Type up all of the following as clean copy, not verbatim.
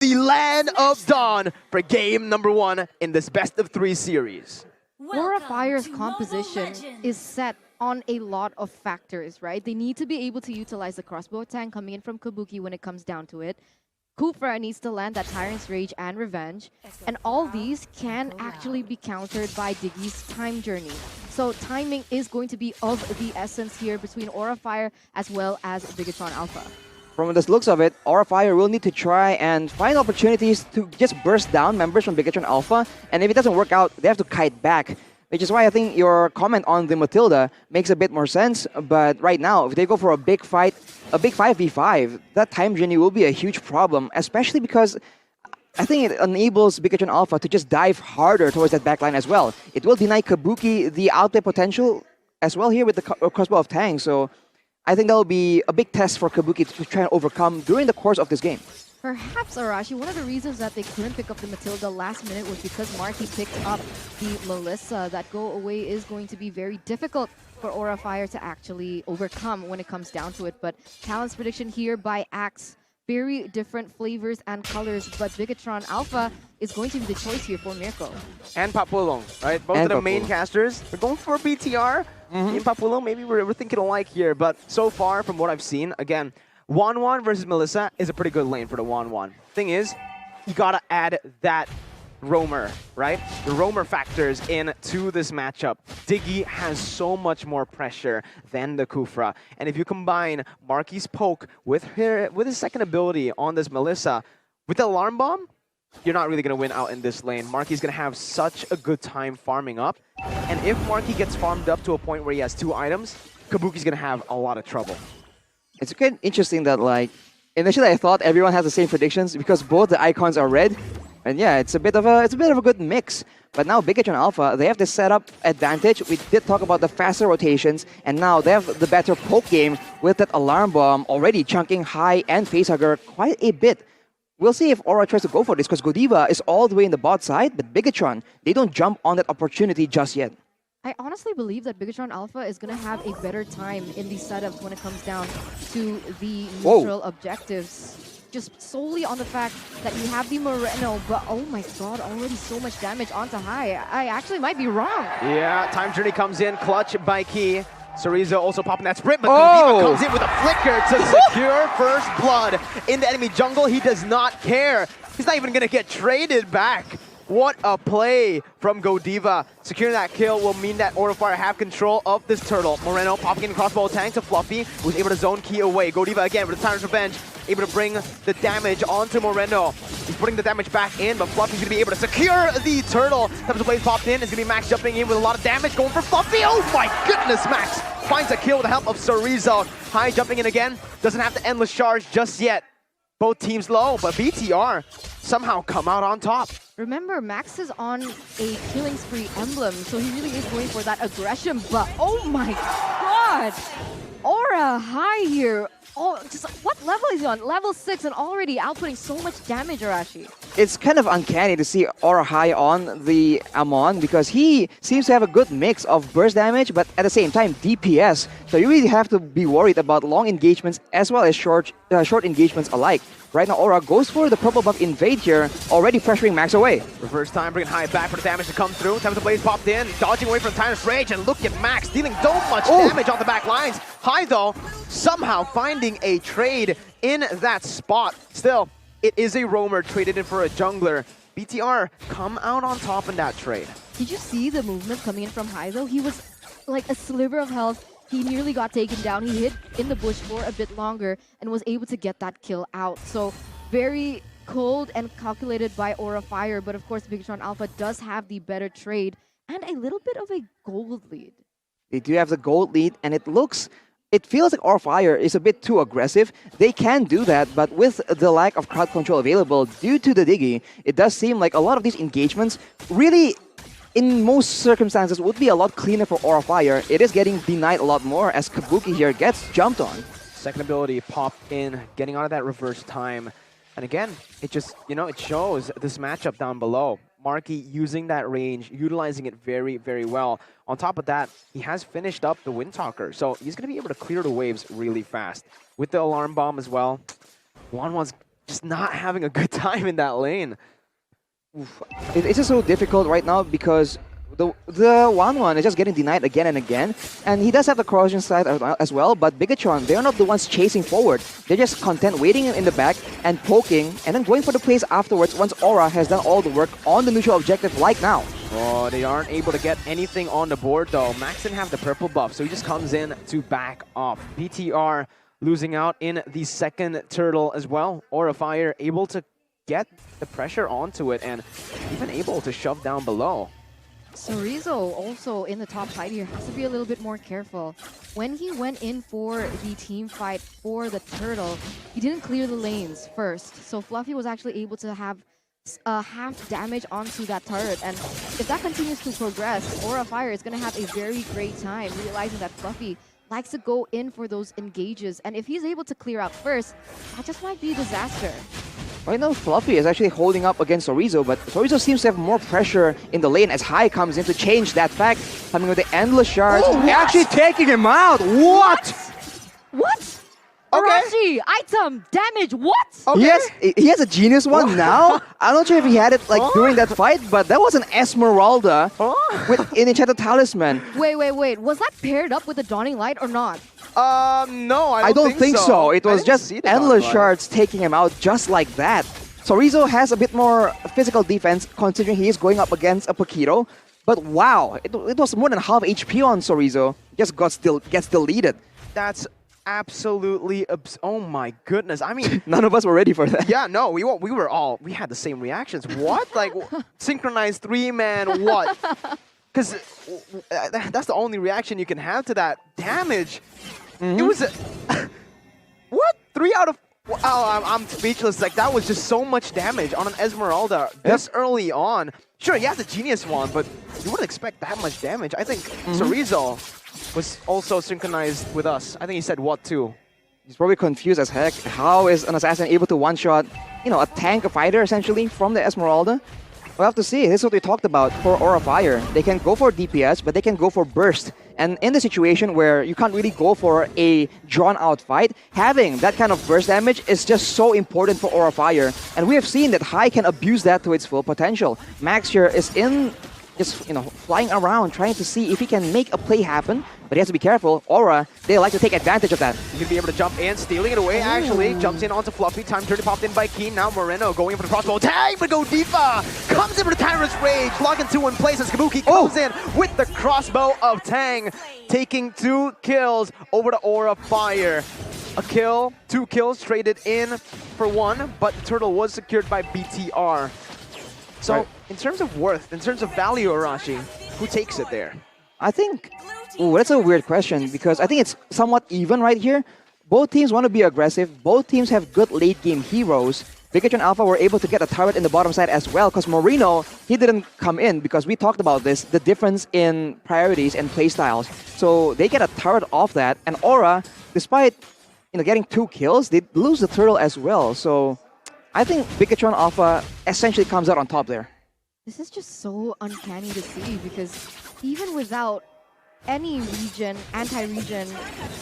the Land of Dawn for game number 1 in this best of 3 series. Aura Fire's composition is set on a lot of factors, right? They need to be able to utilize the crossbow attack coming in from Kabuki when it comes down to it. Kufra needs to land that Tyrant's Rage and Revenge, and all these can actually be countered by Diggy's Time Journey. So timing is going to be of the essence here between Aura Fire as well as BIGETRON Alpha. From the looks of it, Aura Fire will need to try and find opportunities to just burst down members from BIGETRON Alpha, and if it doesn't work out, they have to kite back. Which is why I think your comment on the Matilda makes a bit more sense. But right now, if they go for a big fight, a big 5v5, that time journey will be a huge problem, especially because I think it enables BIGETRON Alpha to just dive harder towards that backline as well. It will deny Kabuki the outplay potential as well here with the crossbow of Tang. So I think that will be a big test for Kabuki to try and overcome during the course of this game. Perhaps, Arashi, one of the reasons that they couldn't pick up the Matilda last minute was because Marky picked up the Melissa. That go away is going to be very difficult for Aura Fire to actually overcome when it comes down to it. But Talon's prediction here by Axe, very different flavors and colors, but BIGETRON Alpha is going to be the choice here for Mirko. And Papulong, right? Both And of the main Papulong. casters. We're going for BTR. In Papulong, maybe we're thinking alike here, but so far from what I've seen, again, Wanwan versus Melissa is a pretty good lane for the Wanwan. Thing is, you gotta add that roamer, right? The roamer factors into this matchup. Diggy has so much more pressure than the Kufra. And if you combine Marky's poke with his second ability on this Melissa, with the alarm bomb, you're not really gonna win out in this lane. Marky's gonna have such a good time farming up. And if Marky gets farmed up to a point where he has 2 items, Kabuki's gonna have a lot of trouble. It's kind of interesting that, like, initially I thought everyone has the same predictions because both the icons are red, and yeah, it's a bit of a good mix. But now BIGETRON Alpha, they have the setup advantage. We did talk about the faster rotations, and now they have the better poke game with that alarm bomb already chunking high and facehugger quite a bit. We'll see if Aura tries to go for this because Godiva is all the way in the bot side, but BIGETRON, they don't jump on that opportunity just yet. I honestly believe that BIGETRON Alpha is going to have a better time in these setups when it comes down to the neutral objectives. Just solely on the fact that you have the Moreno, but oh my god, already so much damage onto High. I actually might be wrong. Yeah, Time Journey comes in, clutch by Key. Sariza also popping that sprint, but Godiva comes in with a flicker to secure first blood in the enemy jungle. He does not care. He's not even going to get traded back. What a play from Godiva. Securing that kill will mean that Aura Fire have control of this turtle. Moreno popping in crossbow tank to Fluffy, who's able to zone Key away. Godiva again with the Tyrant's Revenge, able to bring the damage onto Moreno. He's putting the damage back in, but Fluffy's going to be able to secure the turtle. Time to Blaze popped in. It's going to be Max jumping in with a lot of damage, going for Fluffy. Oh my goodness, Max finds a kill with the help of Sariza. High jumping in again. Doesn't have the endless charge just yet. Both teams low, but BTR somehow come out on top. Remember, Max is on a killing spree emblem, so he really is going for that aggression, but oh my god! Aura High here. Oh, just what level is he on? Level 6 and already outputting so much damage, Arashi. It's kind of uncanny to see Aura High on the Amon because he seems to have a good mix of burst damage, but at the same time DPS. So you really have to be worried about long engagements as well as short engagements alike. Right now, Aura goes for the purple buff invade here, already pressuring Max away. Reverse time, bringing High back for the damage to come through. Time to Blaze popped in, dodging away from Tyrant's Rage, and look at Max dealing so much damage on the back lines. High, though, somehow finding a trade in that spot. Still, it is a roamer traded in for a jungler. BTR come out on top in that trade. Did you see the movement coming in from High, though? He was like a sliver of health. He nearly got taken down. He hid in the bush for a bit longer and was able to get that kill out. So very cold and calculated by Aura Fire, but of course BIGETRON Alpha does have the better trade and a little bit of a gold lead. They do have the gold lead, and it feels like Aura Fire is a bit too aggressive. They can do that, but with the lack of crowd control available due to the Diggy, it does seem like a lot of these engagements really, in most circumstances, would be a lot cleaner for Aura Fire. It is getting denied a lot more as Kabuki here gets jumped on. Second ability popped in, getting out of that reverse time. And again, it just, it shows this matchup down below. Marky using that range, utilizing it very, very well. On top of that, he has finished up the Windtalker, so he's going to be able to clear the waves really fast. With the alarm bomb as well, Wanwan's just not having a good time in that lane. It's just so difficult right now because the 1-1 is just getting denied again and again, and he does have the corrosion side as well, but BIGETRON, they're not the ones chasing forward. They're just content waiting in the back and poking, and then going for the plays afterwards once Aura has done all the work on the neutral objective like now. Oh, they aren't able to get anything on the board though. Max didn't have the purple buff, so he just comes in to back off. BTR losing out in the second turtle as well. Aura Fire able to get the pressure onto it and even able to shove down below. Sorizo also in the top side here has to be a little bit more careful. When he went in for the team fight for the turtle, he didn't clear the lanes first. So Fluffy was actually able to have half damage onto that turret. And if that continues to progress, Aura Fire is going to have a very great time realizing that Fluffy likes to go in for those engages. And if he's able to clear out first, that just might be a disaster. Right now, Fluffy is actually holding up against Sorizo, but Sorizo seems to have more pressure in the lane as High comes in to change that fact, coming with the endless shards, actually taking him out. What? What? Okay. Arashi, item, damage, what? Okay. He has a genius one now. I'm not sure if he had it like during that fight, but that was an Esmeralda with an enchanted talisman. Wait. Was that paired up with the Dawning Light or not? No, I don't think so. It was just see the endless Dawning Light. shards taking him out just like that. Sorizo has a bit more physical defense considering he is going up against a Paquito. But wow, it was more than half HP on Sorizo. Just gets deleted. That's absolutely oh my goodness. I mean, None of us were ready for that. yeah, no, we had the same reactions. What? Like synchronized 3-man what? Because that's the only reaction you can have to that damage. It was what? 3 out of I'm speechless. Like that was just so much damage on an Esmeralda this early on. Sure, he has a genius one, but you wouldn't expect that much damage. I think Sorizo was also synchronized with us. I think he said what too. He's probably confused as heck. How is an assassin able to one-shot, a tank, a fighter essentially from the Esmeralda? We'll have to see. This is what we talked about for Aura Fire. They can go for DPS, but they can go for burst. And in the situation where you can't really go for a drawn-out fight, having that kind of burst damage is just so important for Aura Fire. And we have seen that High can abuse that to its full potential. Max here is just flying around trying to see if he can make a play happen, but he has to be careful. Aura, they like to take advantage of that. He's gonna be able to jump in, stealing it away actually. Jumps in onto Fluffy, time turn popped in by Keen. Now Moreno going in for the crossbow tag, but go Diva! Comes in for the Tyrant's Rage, locking 2 in place as Kabuki comes in with the crossbow of Tang, taking 2 kills over to Aura Fire. A kill, 2 kills traded in for 1, but the turtle was secured by BTR. So, in terms of worth, in terms of value, Arashi, who takes it there? I think, that's a weird question because I think it's somewhat even right here. Both teams want to be aggressive. Both teams have good late-game heroes. BIGETRON Alpha were able to get a turret in the bottom side as well because Moreno, he didn't come in because we talked about this, the difference in priorities and playstyles. So they get a turret off that, and Aura, despite getting 2 kills, they lose the turtle as well. So I think BIGETRON Alpha essentially comes out on top there. This is just so uncanny to see because even without any anti-region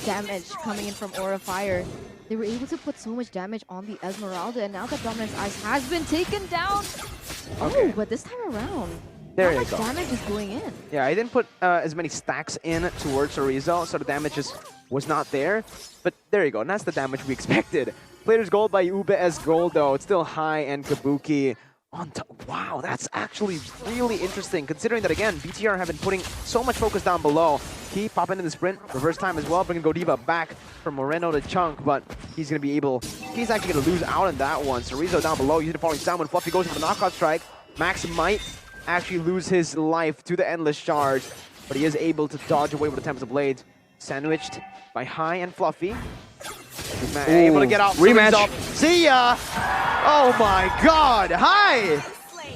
damage coming in from Aura Fire, they were able to put so much damage on the Esmeralda, and now that Dominance Ice has been taken down. Okay. Oh, but this time around, There how you much go. damage is going in? Yeah, I didn't put as many stacks in towards Sorizo, so the damage just was not there. But there you go, and that's the damage we expected. Players gold by Ube as gold though. It's still High and Kabuki on top. Wow, that's actually really interesting considering that again, BTR have been putting so much focus down below. He popping in the sprint, reverse time as well, bringing Godiva back from Moreno to Chunk, but he's actually gonna lose out on that one. Sorizo down below, using the falling sound when Fluffy goes for the knockout strike. Max might actually lose his life to the endless charge, but he is able to dodge away with the Tempest of Blades. Sandwiched by High and Fluffy. Able to get out. Rematch. See ya! Oh my god! High!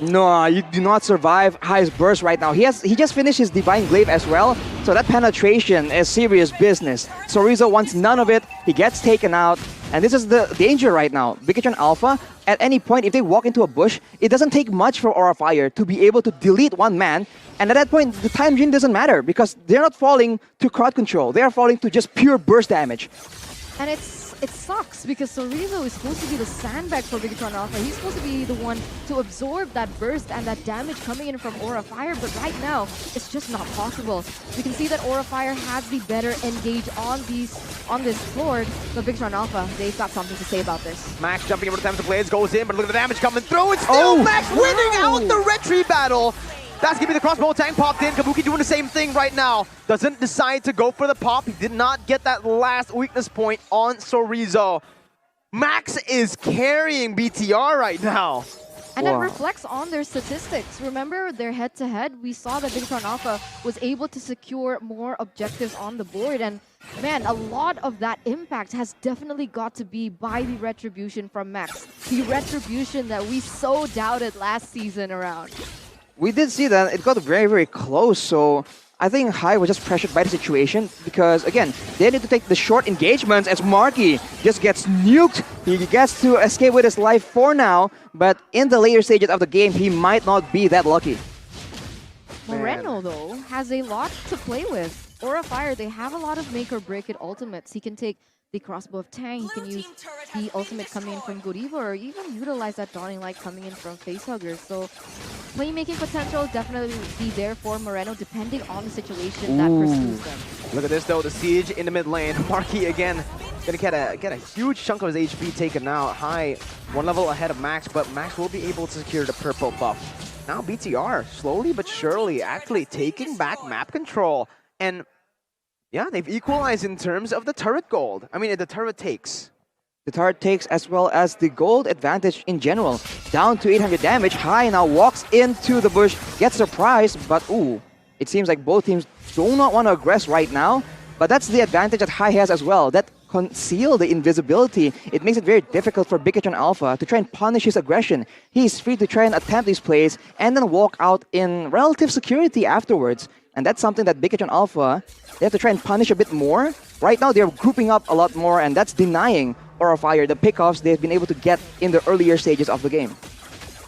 No, you do not survive High's burst right now. He just finished his Divine Glaive as well, so that penetration is serious business. Sorizo wants none of it. He gets taken out, and this is the danger right now. BIGETRON Alpha, at any point, if they walk into a bush, it doesn't take much for Aura Fire to be able to delete one man, and at that point, the time gene doesn't matter because they're not falling to crowd control. They are falling to just pure burst damage. And it's it sucks because Sorizo is supposed to be the sandbag for BIGETRON Alpha. He's supposed to be the one to absorb that burst and that damage coming in from Aura Fire, but right now, it's just not possible. We can see that Aura Fire has the better engage on this floor, but BIGETRON Alpha, they've got something to say about this. Max jumping over the time to Blades, goes in, but look at the damage coming through. It's still Max winning out the retreat battle. That's gonna be the crossbow tank popped in. Kabuki doing the same thing right now. Doesn't decide to go for the pop. He did not get that last weakness point on Sorizo. Max is carrying BTR right now. And that reflects on their statistics. Remember their head-to-head? We saw that BIGETRON Alpha was able to secure more objectives on the board. And man, a lot of that impact has definitely got to be by the retribution from Max. The retribution that we so doubted last season around. We did see that it got very, very close, so I think Hai was just pressured by the situation because, again, they need to take the short engagements as Marky just gets nuked. He gets to escape with his life for now, but in the later stages of the game, he might not be that lucky. Moreno, though, has a lot to play with. Aura Fire, they have a lot of make or break it ultimates. He can take the crossbow of Tang, he can use the ultimate coming in from Godiva, or even utilize that Dawning Light coming in from Facehugger. So playmaking potential definitely be there for Moreno depending on the situation that pursues them. Look at this though, the siege in the mid lane. Marky again gonna get a huge chunk of his HP taken out. Hai one level ahead of Max, but Max will be able to secure the purple buff. Now BTR slowly but surely actually taking back map control, and yeah, they've equalized in terms of the turret gold. I mean, the turret takes. The turret takes as well as the gold advantage in general. Down to 800 damage. Hai now walks into the bush, gets surprised, but ooh, it seems like both teams do not want to aggress right now. But that's the advantage that Hai has as well. That conceal the invisibility. It makes it very difficult for BIGETRON Alpha to try and punish his aggression. He's free to try and attempt these plays and then walk out in relative security afterwards. And that's something that BIGETRON Alpha, they have to try and punish a bit more. Right now, they're grouping up a lot more, and that's denying Aura Fire the pickoffs they've been able to get in the earlier stages of the game.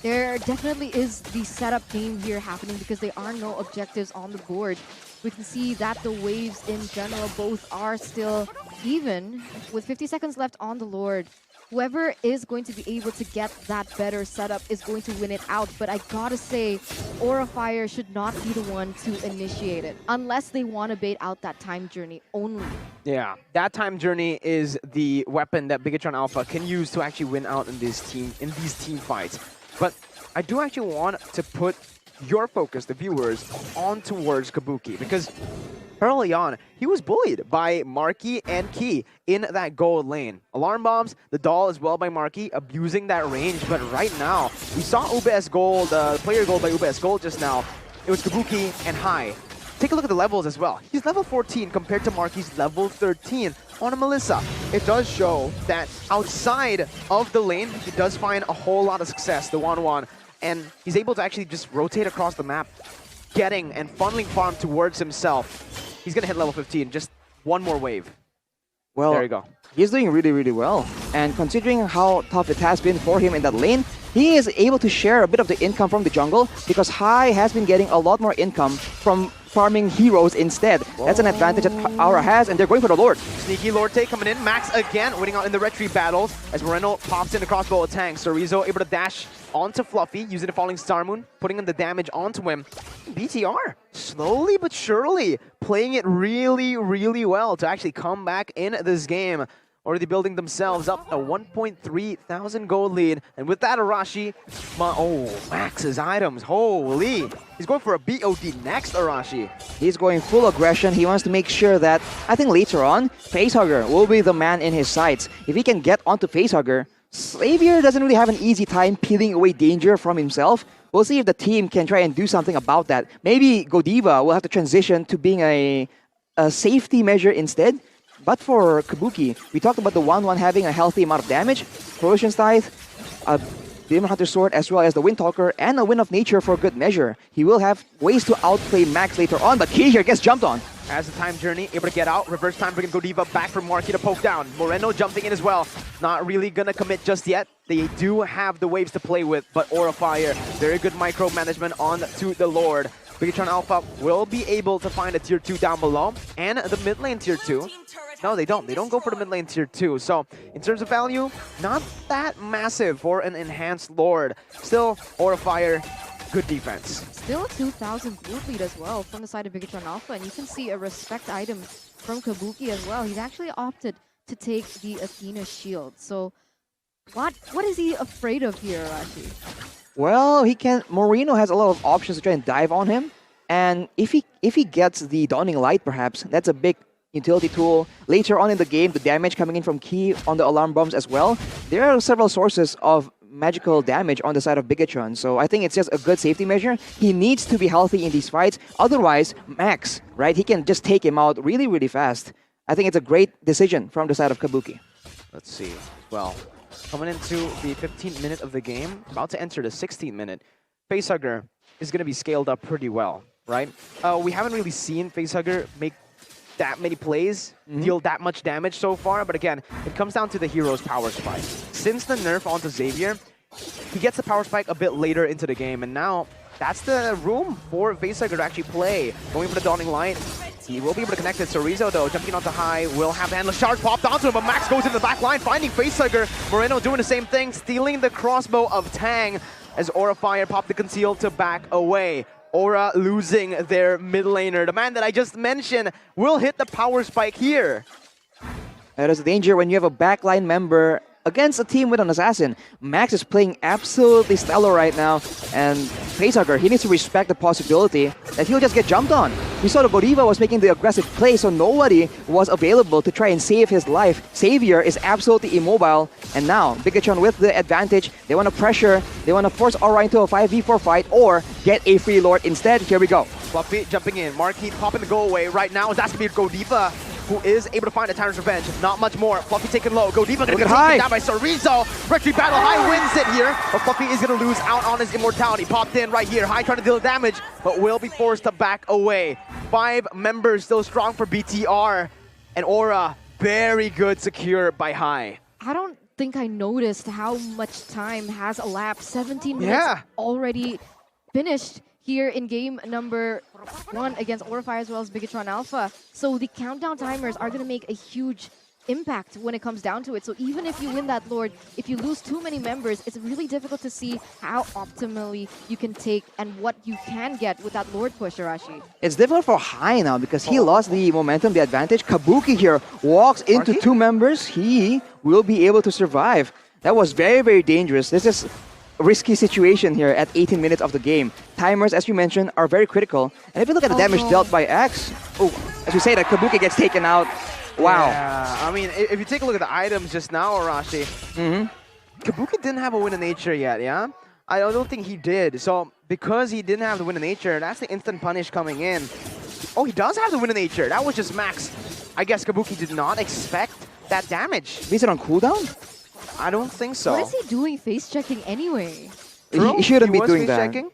There definitely is the setup game here happening because there are no objectives on the board. We can see that the waves in general both are still even. With 50 seconds left on the Lord, whoever is going to be able to get that better setup is going to win it out. But I gotta say, Aura Fire should not be the one to initiate it unless they want to bait out that time journey only. Yeah, that time journey is the weapon that BIGETRON Alpha can use to actually win out in these team fights. But I do actually want to put your focus, the viewers, on towards Kabuki, because early on, he was bullied by Marky and Key in that gold lane. Alarm bombs, the doll as well by Marky, abusing that range. But right now, we saw UBS Gold, player gold by UBS Gold just now. It was Kabuki and Hai. Take a look at the levels as well. He's level 14 compared to Marky's level 13 on a Melissa. It does show that outside of the lane, he does find a whole lot of success, the 1-1. And he's able to actually just rotate across the map, getting and funneling farm towards himself. He's gonna hit level 15, just one more wave. Well, there you go. He's doing really, really well. And considering how tough it has been for him in that lane, he is able to share a bit of the income from the jungle because Hai has been getting a lot more income from farming heroes instead. That's an advantage that Aura has, and they're going for the Lord. Sneaky Lord take coming in. Max again winning out in the retreat battles as Moreno pops in the crossbow of Tang. Sorizo able to dash onto Fluffy using the falling Star Moon, putting in the damage onto him. BTR slowly but surely playing it really, really well to actually come back in this game. Already building themselves up a 1.3 thousand gold lead. And with that, Arashi, Max's items, holy. He's going for a BOD next, Arashi. He's going full aggression. He wants to make sure that, I think later on, Facehugger will be the man in his sights. If he can get onto Facehugger, Xavier doesn't really have an easy time peeling away danger from himself. We'll see if the team can try and do something about that. Maybe Godiva will have to transition to being a safety measure instead. But for Kabuki, we talked about the 1-1 having a healthy amount of damage. Ferocious Tithe, a Demon Hunter Sword, as well as the Wind Talker, and a Wind of Nature for good measure. He will have ways to outplay Max later on, but Key here gets jumped on. As the time journey, able to get out. Reverse time bringing Godiva back from Marky to poke down. Moreno jumping in as well. Not really gonna commit just yet. They do have the waves to play with, but Aura Fire, very good micromanagement on to the Lord. BIGETRON Alpha will be able to find a tier 2 down below and the mid lane tier 2. No, they don't. They don't go for the mid lane tier 2. So, in terms of value, not that massive for an enhanced Lord. Still, Aura Fire, good defense. Still a 2,000 group lead as well from the side of BIGETRON Alpha, and you can see a respect item from Kabuki as well. He's actually opted to take the Athena shield. So, what is he afraid of here, Arashi? Well, Moreno has a lot of options to try and dive on him. And if he gets the Dawning Light, perhaps, that's a big utility tool. Later on in the game, the damage coming in from Key on the alarm bombs as well. There are several sources of magical damage on the side of BIGETRON, so I think it's just a good safety measure. He needs to be healthy in these fights. Otherwise, Max, right, he can just take him out really, really fast. I think it's a great decision from the side of Kabuki. Let's see. Well, coming into the 15th minute of the game, about to enter the 16th minute, Facehugger is going to be scaled up pretty well, right? We haven't really seen Facehugger make that many plays, deal that much damage so far, but again, it comes down to the hero's power spike. Since the nerf onto Xavier, he gets the power spike a bit later into the game, and now that's the room for Facehugger to actually play. Going for the Dawning Light, he will be able to connect it. So Rizzo, though, jumping onto high, will have the Endless Charge popped onto him, but Max goes into the back line, finding Facehugger. Moreno doing the same thing, stealing the crossbow of Tang, as Aura Fire popped the conceal to back away. Aura losing their mid laner. The man that I just mentioned will hit the power spike here. That is a danger when you have a backline member against a team with an assassin. Max is playing absolutely stellar right now, and Facehugger, he needs to respect the possibility that he'll just get jumped on. We saw the Godiva was making the aggressive play, so nobody was available to try and save his life. Xavier is absolutely immobile, and now BIGETRON with the advantage. They want to pressure, they want to force Aura into a 5v4 fight, or get a free Lord instead. Here we go. Fluffy jumping in, Marquis popping the go away right now. Is that going to be Godiva, who is able to find a Tyrant's Revenge. Not much more. Fluffy taken low. Godiva going to get taken down by Sorizo. Retry Battle High wins it here, but Fluffy is going to lose out on his immortality. Popped in right here. High trying to deal damage, but will be forced to back away. 5 members still strong for BTR, and Aura very good secure by High. I don't think I noticed how much time has elapsed. 17 minutes already finished here in game number 1 against Aura Fire as well as BIGETRON Alpha. So the countdown timers are going to make a huge impact when it comes down to it. So even if you win that Lord, if you lose too many members, it's really difficult to see how optimally you can take and what you can get with that Lord push, Arashi. It's difficult for High now because he lost the momentum, the advantage. Kabuki here walks into 2 members. He will be able to survive. That was very, very dangerous. This is a risky situation here at 18 minutes of the game. Timers, as you mentioned, are very critical. And if you look at the damage dealt by X, as we say that Kabuki gets taken out. Wow. Yeah, I mean, if you take a look at the items just now, Arashi, Kabuki didn't have a Win of Nature yet, yeah? I don't think he did. So, because he didn't have the Win of Nature, that's the instant punish coming in. Oh, he does have the Win of Nature. That was just Max. I guess Kabuki did not expect that damage. Is it on cooldown? I don't think so. What is he doing face checking anyway? He shouldn't be doing that. Checking.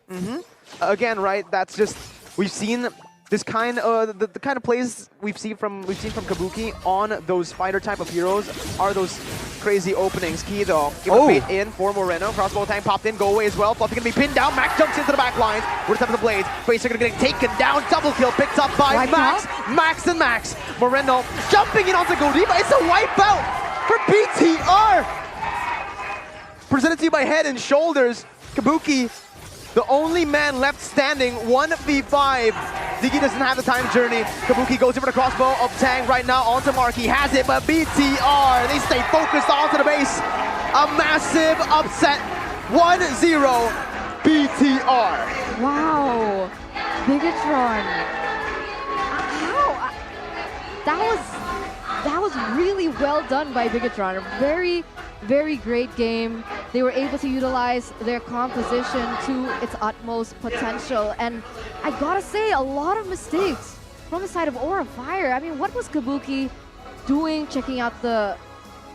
Again, right? That's just, we've seen this kind of the kind of plays we've seen from Kabuki on those fighter type of heroes are those crazy openings. Key though, give a bait in for Moreno. Crossbow tank popped in, go away as well. Fluffy gonna be pinned down. Max jumps into the back lines. We're the top of the blades. Facer gonna get taken down. Double kill picked up by Max. Max and Max. Moreno jumping in onto Godiva. It's a wipeout for BTR. Presented to you by Head and Shoulders. Kabuki, the only man left standing, 1v5. Ziggy doesn't have the time journey. Kabuki goes in for the crossbow of Tang right now onto Mark. He has it, but BTR, they stay focused onto the base. A massive upset, 1-0 BTR. Wow, BIGETRON. How? That was really well done by BIGETRON. A very, very great game. They were able to utilize their composition to its utmost potential. And I gotta say, a lot of mistakes from the side of Aura Fire. I mean, what was Kabuki doing, checking out the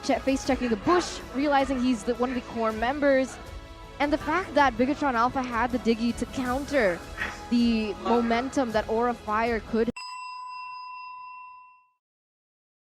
face checking the bush, realizing he's one of the core members, and the fact that BIGETRON Alpha had the Diggy to counter the momentum that Aura Fire could